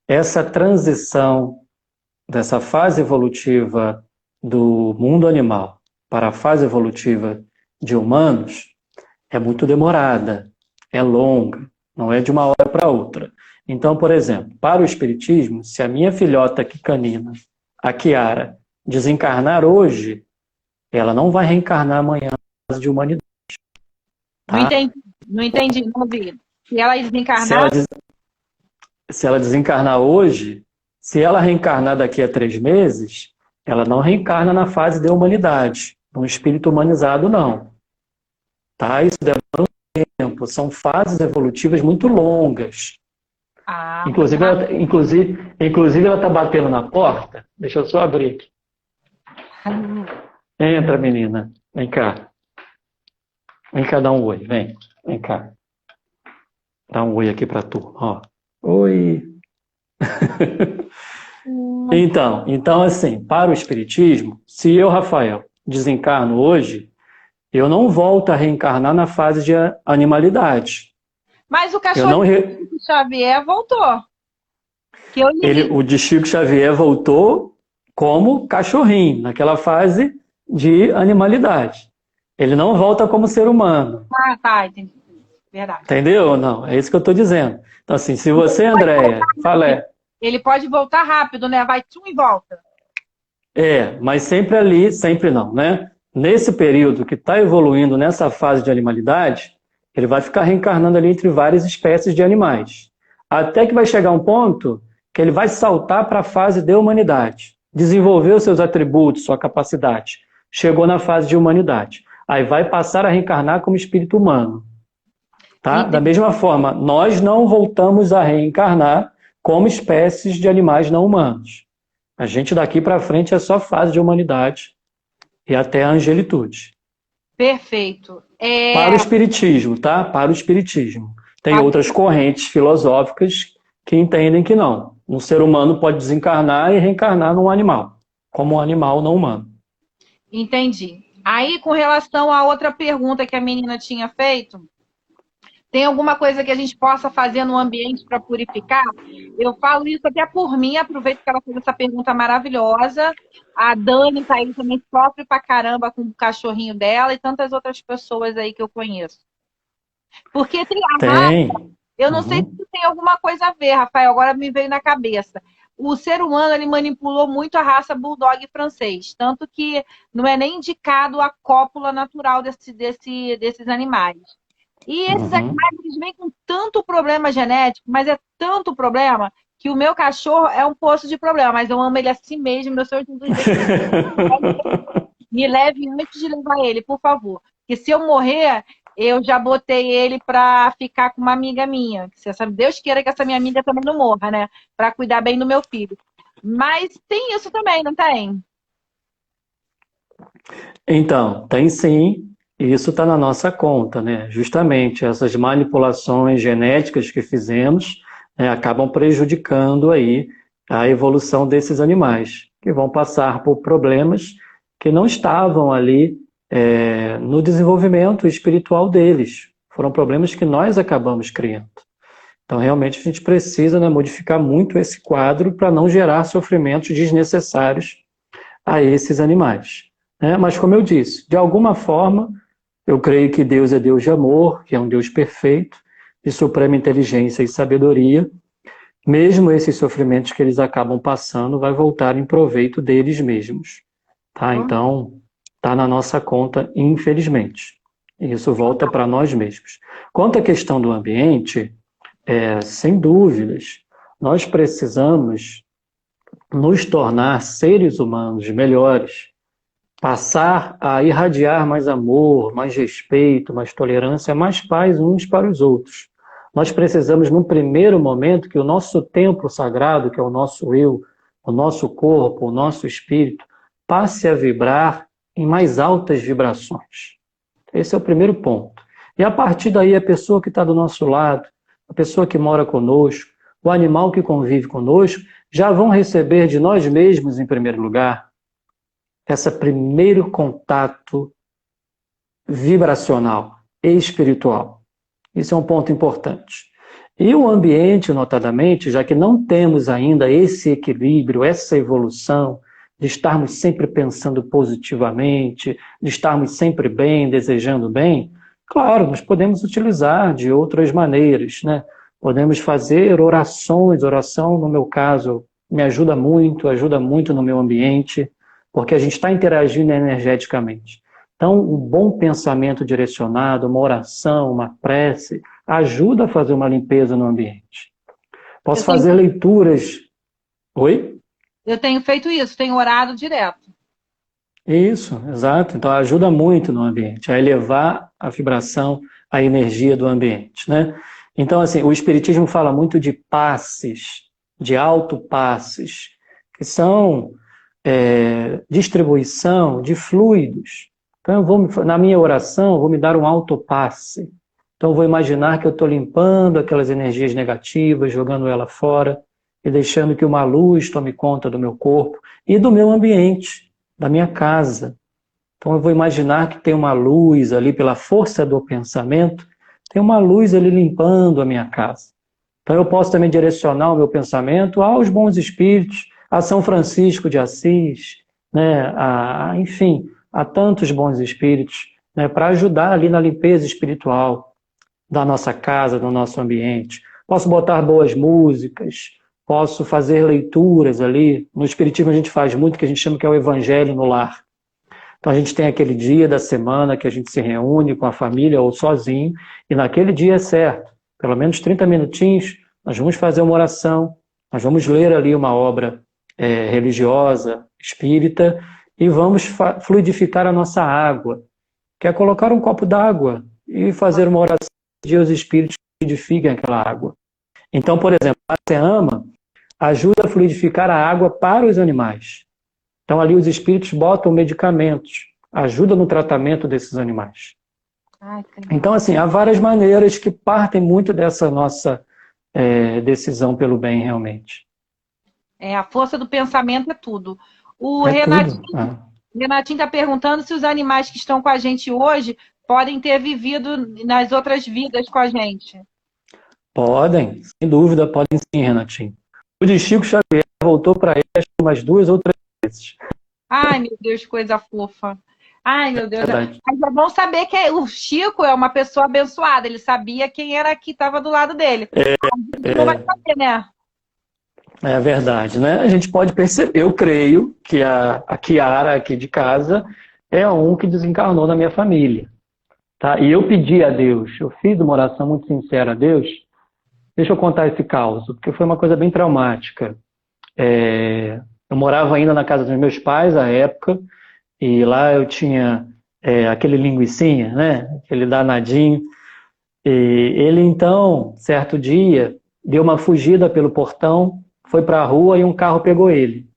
essa transição dessa fase evolutiva do mundo animal para a fase evolutiva de humanos é muito demorada, é longa, não é de uma hora para outra. Então, por exemplo, para o espiritismo, se a minha filhota aqui canina, a Kiara, desencarnar hoje, ela não vai reencarnar amanhã na fase de humanidade. Tá? Não entendi, não vi. Se ela desencarnar... Se ela desencarnar hoje, se ela reencarnar daqui a 3 meses, ela não reencarna na fase da humanidade, num espírito humanizado, não. Tá? Isso demora um tempo, são fases evolutivas muito longas. Inclusive ela está batendo na porta. Deixa eu só abrir aqui. Entra, menina. Vem cá. Vem cá dar um oi. Vem cá. Dá um oi aqui para a turma. Ó. Oi. Então, assim, para o espiritismo, se eu, Rafael, desencarno hoje, eu não volto a reencarnar na fase de animalidade. Mas o cachorro de Xavier voltou. O de Chico Xavier voltou como cachorrinho, naquela fase de animalidade. Ele não volta como ser humano. Ah, tá, entendi. Verdade. Entendeu ou não? É isso que eu estou dizendo. Então, assim, se você, Andréia, fala... Ele pode voltar rápido, né? Vai tchum e volta. Mas sempre ali, sempre não, Nesse período que está evoluindo nessa fase de animalidade, ele vai ficar reencarnando ali entre várias espécies de animais. Até que vai chegar um ponto que ele vai saltar para a fase de humanidade. Desenvolveu seus atributos, sua capacidade. Chegou na fase de humanidade. Aí vai passar a reencarnar como espírito humano. Tá? Da Entendi. mesma forma, nós não voltamos a reencarnar como espécies de animais não humanos. A gente daqui para frente é só fase de humanidade e até a angelitude. Perfeito. Para o espiritismo, tá? Para o espiritismo. Tem Para- outras correntes filosóficas que entendem que não. Um ser humano pode desencarnar e reencarnar num animal, como um animal não humano. Entendi. Aí, com relação à outra pergunta que a menina tinha feito, tem alguma coisa que a gente possa fazer no ambiente para purificar? Eu falo isso até por mim, aproveito que ela fez essa pergunta maravilhosa. A Dani tá aí também, sofre pra caramba com o cachorrinho dela e tantas outras pessoas aí que eu conheço. Porque tem a raça, Tem. eu não sei Uhum. se tem alguma coisa a ver, Rafael, agora me veio na cabeça. O ser humano ele manipulou muito a raça bulldog francês, tanto que não é nem indicado a cópula natural desses animais. E esses Uhum. animais eles vêm com tanto problema genético, mas é tanto problema que o meu cachorro é um poço de problema, mas eu amo ele assim mesmo, meu Senhor Jesus, me leve antes de levar ele, por favor. Porque se eu morrer, eu já botei ele para ficar com uma amiga minha. Se essa, Deus queira que essa minha amiga também não morra, né? Para cuidar bem do meu filho. Mas tem isso também, não tem? Então, tem sim, e isso está na nossa conta, né? Justamente essas manipulações genéticas que fizemos, né, acabam prejudicando aí a evolução desses animais, que vão passar por problemas que não estavam ali no desenvolvimento espiritual deles. Foram problemas que nós acabamos criando. Então, realmente, a gente precisa, né, modificar muito esse quadro para não gerar sofrimentos desnecessários a esses animais, né? Mas, como eu disse, de alguma forma, eu creio que Deus é Deus de amor, que é um Deus perfeito, de suprema inteligência e sabedoria. Mesmo esses sofrimentos que eles acabam passando, vai voltar em proveito deles mesmos, tá? Então, está na nossa conta, infelizmente. Isso volta para nós mesmos. Quanto à questão do ambiente, sem dúvidas, nós precisamos nos tornar seres humanos melhores, passar a irradiar mais amor, mais respeito, mais tolerância, mais paz uns para os outros. Nós precisamos, num primeiro momento, que o nosso templo sagrado, que é o nosso eu, o nosso corpo, o nosso espírito, passe a vibrar em mais altas vibrações. Esse é o primeiro ponto. E a partir daí, a pessoa que está do nosso lado, a pessoa que mora conosco, o animal que convive conosco, já vão receber de nós mesmos, em primeiro lugar, esse primeiro contato vibracional e espiritual. Isso é um ponto importante. E o ambiente, notadamente, já que não temos ainda esse equilíbrio, essa evolução, de estarmos sempre pensando positivamente, de estarmos sempre bem, desejando bem, claro, nós podemos utilizar de outras maneiras, né? Podemos fazer orações, oração, no meu caso, me ajuda muito no meu ambiente, porque a gente está interagindo energeticamente. Então, um bom pensamento direcionado, uma oração, uma prece, ajuda a fazer uma limpeza no ambiente. Eu Posso tenho, fazer leituras. Oi? eu tenho feito isso, tenho orado direto. Isso, exato. Então ajuda muito no ambiente, a elevar a vibração, a energia do ambiente, né? Então, assim, o Espiritismo fala muito de passes, de autopasses, que são distribuição de fluidos. Então, na minha oração, eu vou me dar um autopasse. Então, eu vou imaginar que eu estou limpando aquelas energias negativas, jogando ela fora e deixando que uma luz tome conta do meu corpo e do meu ambiente, da minha casa. Então, eu vou imaginar que tem uma luz ali, pela força do pensamento, tem uma luz ali limpando a minha casa. Então, eu posso também direcionar o meu pensamento aos bons espíritos, a São Francisco de Assis, né, enfim, a tantos bons espíritos, né, para ajudar ali na limpeza espiritual da nossa casa, do nosso ambiente. Posso botar boas músicas, posso fazer leituras ali. No Espiritismo a gente faz muito o que a gente chama que é o Evangelho no lar. Então a gente tem aquele dia da semana que a gente se reúne com a família ou sozinho, e naquele dia é certo, pelo menos 30 minutinhos, nós vamos fazer uma oração, nós vamos ler ali uma obra religiosa, espírita, e vamos fluidificar a nossa água, que é colocar um copo d'água e fazer uma oração pedir aos espíritos que fluidifiquem aquela água. Então, por exemplo, a Seama ajuda a fluidificar a água para os animais. Então, ali os espíritos botam medicamentos, ajudam no tratamento desses animais. Então, assim, há várias maneiras que partem muito dessa nossa decisão pelo bem, realmente. A força do pensamento é tudo. O É Renatinho tudo. está perguntando se os animais que estão com a gente hoje podem ter vivido nas outras vidas com a gente. Podem, sem dúvida, podem sim, Renatinho. O de Chico Xavier voltou para ele acho que umas 2 ou 3 vezes. Ai, meu Deus, coisa fofa. Ai, meu Deus. Verdade. Mas é bom saber que o Chico é uma pessoa abençoada. Ele sabia quem era que estava do lado dele. A gente não vai saber, né? É verdade, né? A gente pode perceber, eu creio que a Kiara aqui de casa é um que desencarnou na minha família. Tá? E eu pedi a Deus, eu fiz uma oração muito sincera a Deus. Deixa eu contar esse caos, porque foi uma coisa bem traumática. Eu morava ainda na casa dos meus pais à época, e lá eu tinha aquele linguicinha, né? Aquele danadinho. E ele então, certo dia, deu uma fugida pelo portão, foi para a rua e um carro pegou ele.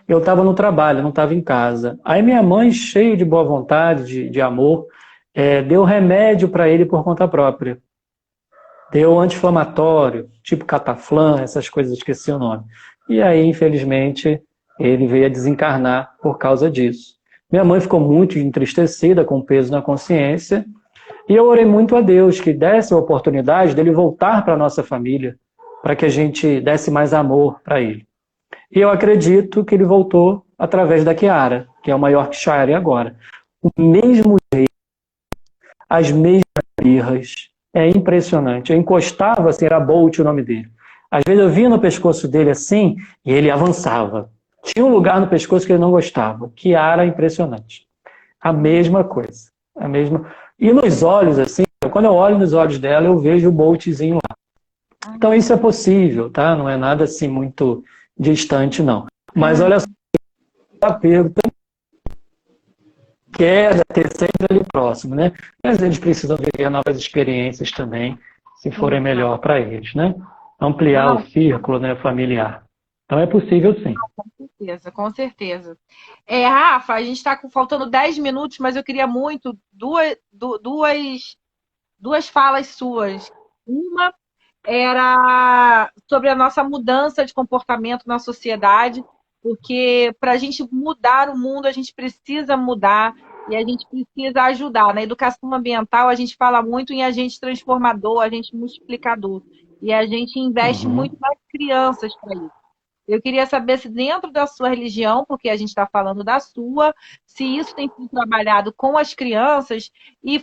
Eu estava no trabalho, não estava em casa. Aí minha mãe, cheia de boa vontade, de amor, deu remédio para ele por conta própria. Deu anti-inflamatório, tipo Cataflam, essas coisas, esqueci o nome. E aí, infelizmente, ele veio a desencarnar por causa disso. Minha mãe ficou muito entristecida, com peso na consciência, e eu orei muito a Deus que desse a oportunidade dele voltar para a nossa família, para que a gente desse mais amor para ele. E eu acredito que ele voltou através da Kiara, que é o maior Yorkshire agora. O mesmo jeito, as mesmas birras. É impressionante. Eu encostava, assim, era Bolt o nome dele. Às vezes eu via no pescoço dele assim, e ele avançava. Tinha um lugar no pescoço que ele não gostava. Kiara, impressionante. A mesma coisa. A mesma... E nos olhos, assim, quando eu olho nos olhos dela, eu vejo o Boltzinho lá. Então isso é possível, tá? Não é nada assim muito distante, não. Mas olha só, apego quer ter sempre ali próximo, né? Mas eles precisam viver novas experiências também, se forem melhor para eles, né? Ampliar o círculo, né, familiar. Então é possível sim. Com certeza, com certeza. Rafa, a gente está faltando 10 minutos, mas eu queria muito duas falas suas. Uma era sobre a nossa mudança de comportamento na sociedade, porque para a gente mudar o mundo, a gente precisa mudar e a gente precisa ajudar. Na educação ambiental, a gente fala muito em agente transformador, agente multiplicador, e a gente investe muito nas crianças para isso. Eu queria saber se dentro da sua religião, porque a gente está falando da sua, se isso tem sido trabalhado com as crianças e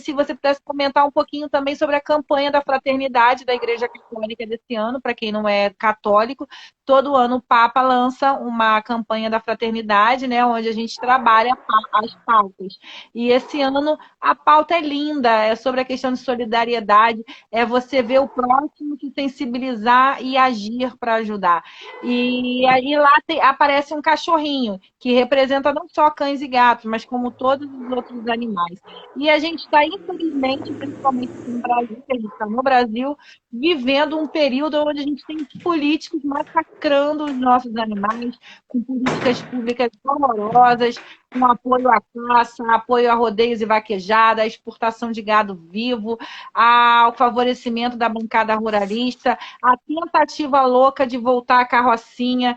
se você pudesse comentar um pouquinho também sobre a campanha da fraternidade da Igreja Católica desse ano, para quem não é católico, todo ano o Papa lança uma campanha da fraternidade, né, onde a gente trabalha as pautas. E esse ano a pauta é linda, é sobre a questão de solidariedade, é você ver o próximo, se sensibilizar e agir para ajudar. E aí lá aparece um cachorrinho, que representa não só cães e gatos, mas como todos os outros animais. E a gente está, infelizmente, principalmente no Brasil, que a gente está no Brasil, vivendo um período onde a gente tem políticos massacrando os nossos animais, com políticas públicas horrorosas, com apoio à caça, apoio a rodeios e vaquejada, a exportação de gado vivo, ao favorecimento da bancada ruralista, a tentativa louca de voltar à carrocinha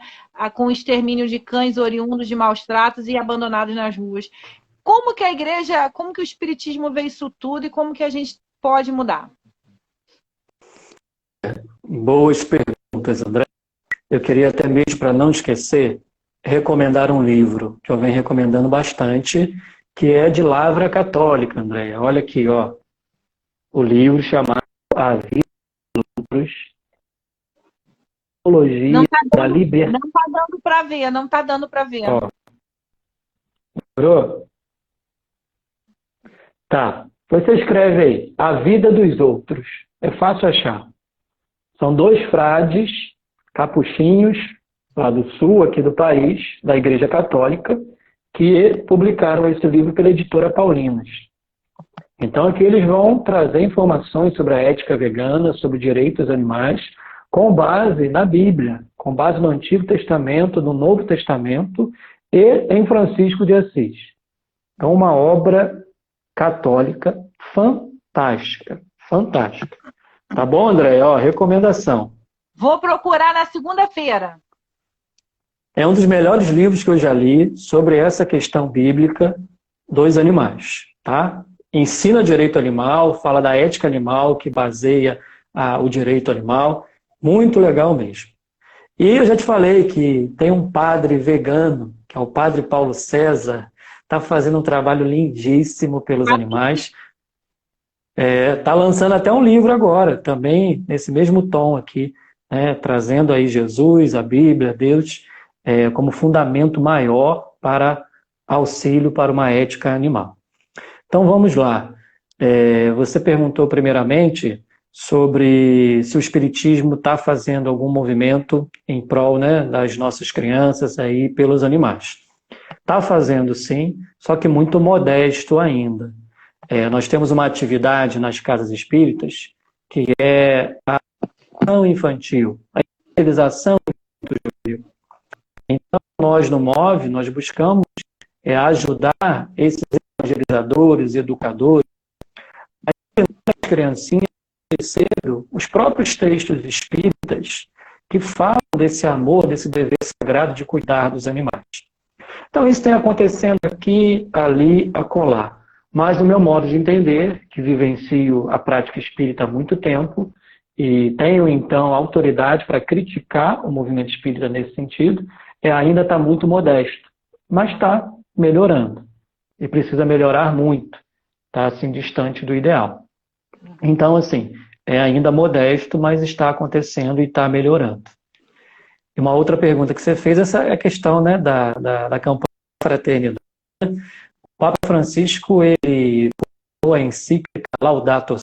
com o extermínio de cães oriundos de maus tratos e abandonados nas ruas. Como que a igreja, como que o espiritismo vê isso tudo e como que a gente pode mudar? Boas perguntas, André. Eu queria até mesmo, para não esquecer, recomendar um livro que eu venho recomendando bastante, que é de Lavra Católica, André. Olha aqui, ó, o livro chamado A Vida dos Outros, Teologia da Liberdade. Não está dando para ver, não está dando para ver. Ó, lembrou? Tá. Você escreve aí, A Vida dos Outros. É fácil achar. São 2 frades capuchinhos, lá do sul, aqui do país, da Igreja Católica, que publicaram esse livro pela editora Paulinas. Então aqui eles vão trazer informações sobre a ética vegana, sobre direitos dos animais, com base na Bíblia, com base no Antigo Testamento, no Novo Testamento e em Francisco de Assis. Então uma obra católica fantástica, fantástica. Tá bom, André? Ó, recomendação. Vou procurar na segunda-feira. É um dos melhores livros que eu já li sobre essa questão bíblica dos animais, tá? Ensina direito animal, fala da ética animal, que baseia o direito animal. Muito legal mesmo. E eu já te falei que tem um padre vegano, que é o padre Paulo César, está fazendo um trabalho lindíssimo pelos animais. Está lançando até um livro agora, também nesse mesmo tom aqui, né, trazendo aí Jesus, a Bíblia, Deus, como fundamento maior para auxílio para uma ética animal. Então vamos lá. Você perguntou primeiramente sobre se o Espiritismo está fazendo algum movimento em prol, né, das nossas crianças aí pelos animais. Está fazendo sim, só que muito modesto ainda. Nós temos uma atividade nas casas espíritas que é a ação infantil, a evangelização infantil. Então, nós no MOVE, nós buscamos ajudar esses evangelizadores, educadores, a ensinar as criancinhas os próprios textos espíritas que falam desse amor, desse dever sagrado de cuidar dos animais. Então, isso tem acontecendo aqui, ali, acolá. Mas, no meu modo de entender, que vivencio a prática espírita há muito tempo e tenho, então, autoridade para criticar o movimento espírita nesse sentido, ainda está muito modesto. Mas está melhorando. E precisa melhorar muito. Está, assim, distante do ideal. Então, assim, é ainda modesto, mas está acontecendo e está melhorando. E uma outra pergunta que você fez, essa é a questão, né, da campanha da fraternidade. O Papa Francisco, ele publicou a encíclica Laudato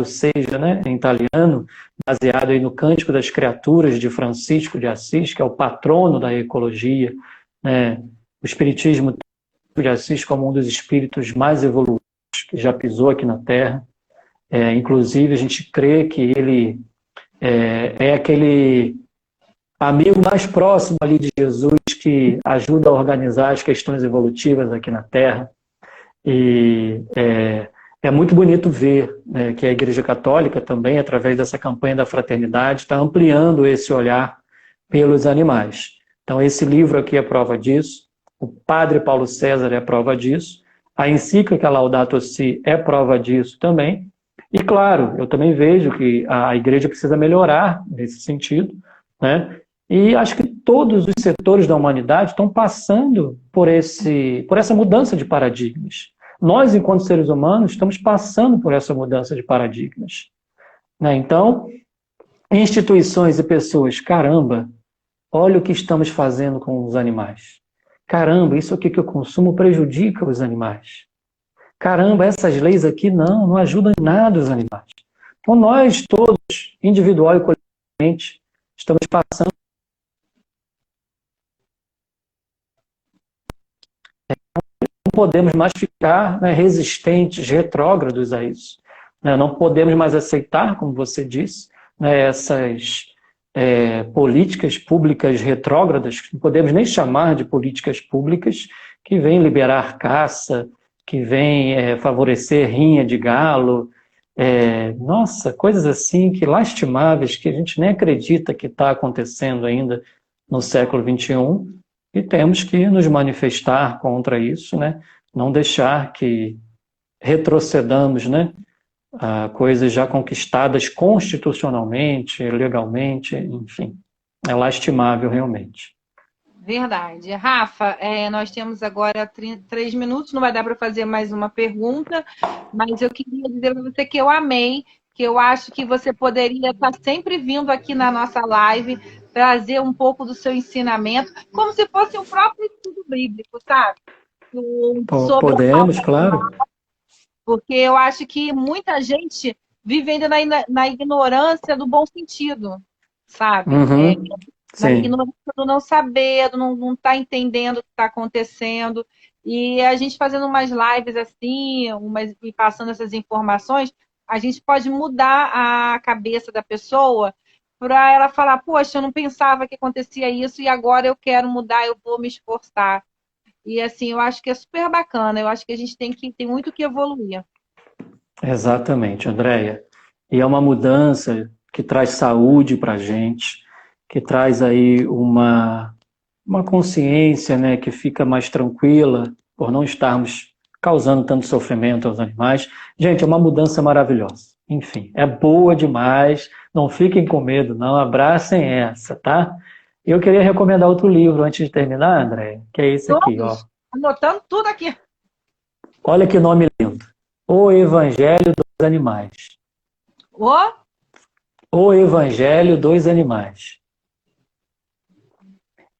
seja, né, em italiano, baseado aí no Cântico das Criaturas de Francisco de Assis, que é o patrono da ecologia, né? O Espiritismo de Assis como um dos espíritos mais evoluídos que já pisou aqui na Terra. Inclusive, a gente crê que ele é aquele amigo mais próximo ali de Jesus que ajuda a organizar as questões evolutivas aqui na Terra. E é muito bonito ver, né, que a Igreja Católica também, através dessa campanha da fraternidade, está ampliando esse olhar pelos animais. Então, esse livro aqui é prova disso, o Padre Paulo César é prova disso, a encíclica Laudato Si é prova disso também. E, claro, eu também vejo que a Igreja precisa melhorar nesse sentido, né? E acho que todos os setores da humanidade estão passando por essa mudança de paradigmas. Nós, enquanto seres humanos, estamos passando por essa mudança de paradigmas, né? Então, instituições e pessoas, caramba, olha o que estamos fazendo com os animais. Caramba, isso aqui que eu consumo prejudica os animais. Caramba, essas leis aqui não ajudam em nada os animais. Então nós todos, individual e coletivamente, estamos passando. Não podemos mais ficar, né, resistentes, retrógrados a isso. Não podemos mais aceitar, como você disse, né, essas políticas públicas retrógradas, que não podemos nem chamar de políticas públicas, que vêm liberar caça, que vêm favorecer rinha de galo, nossa, coisas assim que lastimáveis, que a gente nem acredita que está acontecendo ainda no século XXI, e temos que nos manifestar contra isso, né? Não deixar que retrocedamos, né, a coisas já conquistadas constitucionalmente, legalmente, enfim. É lastimável realmente. Verdade. Rafa, nós temos agora 3 minutos, não vai dar para fazer mais uma pergunta, mas eu queria dizer para você que eu amei, que eu acho que você poderia estar sempre vindo aqui na nossa live, trazer um pouco do seu ensinamento, como se fosse um próprio estudo bíblico, sabe? Podemos, claro. Porque eu acho que muita gente vive ainda na ignorância do bom sentido, sabe? Uhum. Na ignorância do não saber, do não estar entendendo o que está acontecendo. E a gente fazendo umas lives assim, e passando essas informações, a gente pode mudar a cabeça da pessoa para ela falar, poxa, eu não pensava que acontecia isso e agora eu quero mudar, eu vou me esforçar. E assim, eu acho que é super bacana, eu acho que a gente tem muito que evoluir. Exatamente, Andréia. E é uma mudança que traz saúde para a gente, que traz aí uma consciência, né, que fica mais tranquila por não estarmos causando tanto sofrimento aos animais. Gente, é uma mudança maravilhosa. Enfim, é boa demais. Não fiquem com medo, não. Abracem essa, tá? Eu queria recomendar outro livro antes de terminar, André, que é esse aqui, ó. Todos, anotando tudo aqui. Olha que nome lindo. O Evangelho dos Animais. Ô, O Evangelho dos Animais.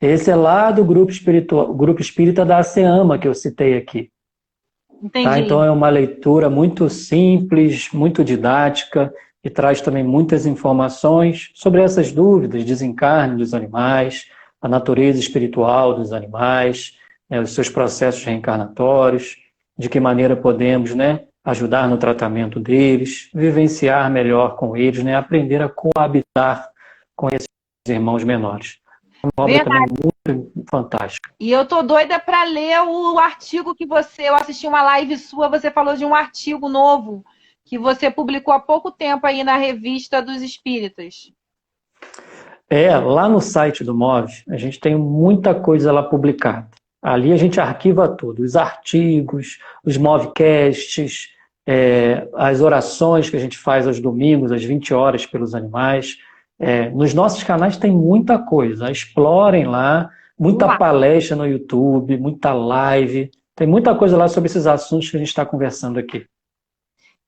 Esse é lá do grupo espiritual, grupo espírita da ASEAMA que eu citei aqui. Tá? entendi. Então é uma leitura muito simples, muito didática e traz também muitas informações sobre essas dúvidas, desencarne dos animais, a natureza espiritual dos animais, né, os seus processos reencarnatórios, de que maneira podemos, né, ajudar no tratamento deles, vivenciar melhor com eles, né, aprender a coabitar com esses irmãos menores. Uma obra também Verdade. muito fantástica. E eu tô doida para ler o artigo que eu assisti uma live sua, você falou de um artigo novo que você publicou há pouco tempo aí na Revista dos Espíritas. Lá no site do MOV, a gente tem muita coisa lá publicada. Ali a gente arquiva tudo, os artigos, os MOVcasts, as orações que a gente faz aos domingos, às 20 horas, pelos animais. Nos nossos canais tem muita coisa, explorem lá, muita Uau. palestra no YouTube, muita live, tem muita coisa lá sobre esses assuntos que a gente está conversando aqui.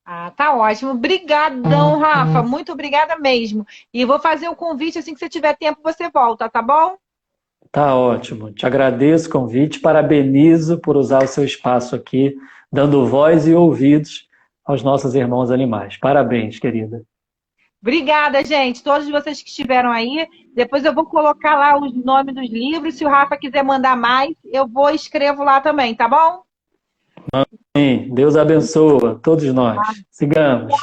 Ah, tá ótimo. Obrigadão, Rafa. Muito obrigada mesmo. E vou fazer o convite assim que você tiver tempo, você volta, tá bom? Tá ótimo. Te agradeço o convite, parabenizo por usar o seu espaço aqui, dando voz e ouvidos aos nossos irmãos animais. Parabéns, querida. Obrigada, gente. Todos vocês que estiveram aí. Depois eu vou colocar lá os nomes dos livros. Se o Rafa quiser mandar mais, eu vou e escrevo lá também, tá bom? Amém. Deus abençoa todos nós. Sigamos.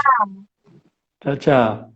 Tchau, tchau.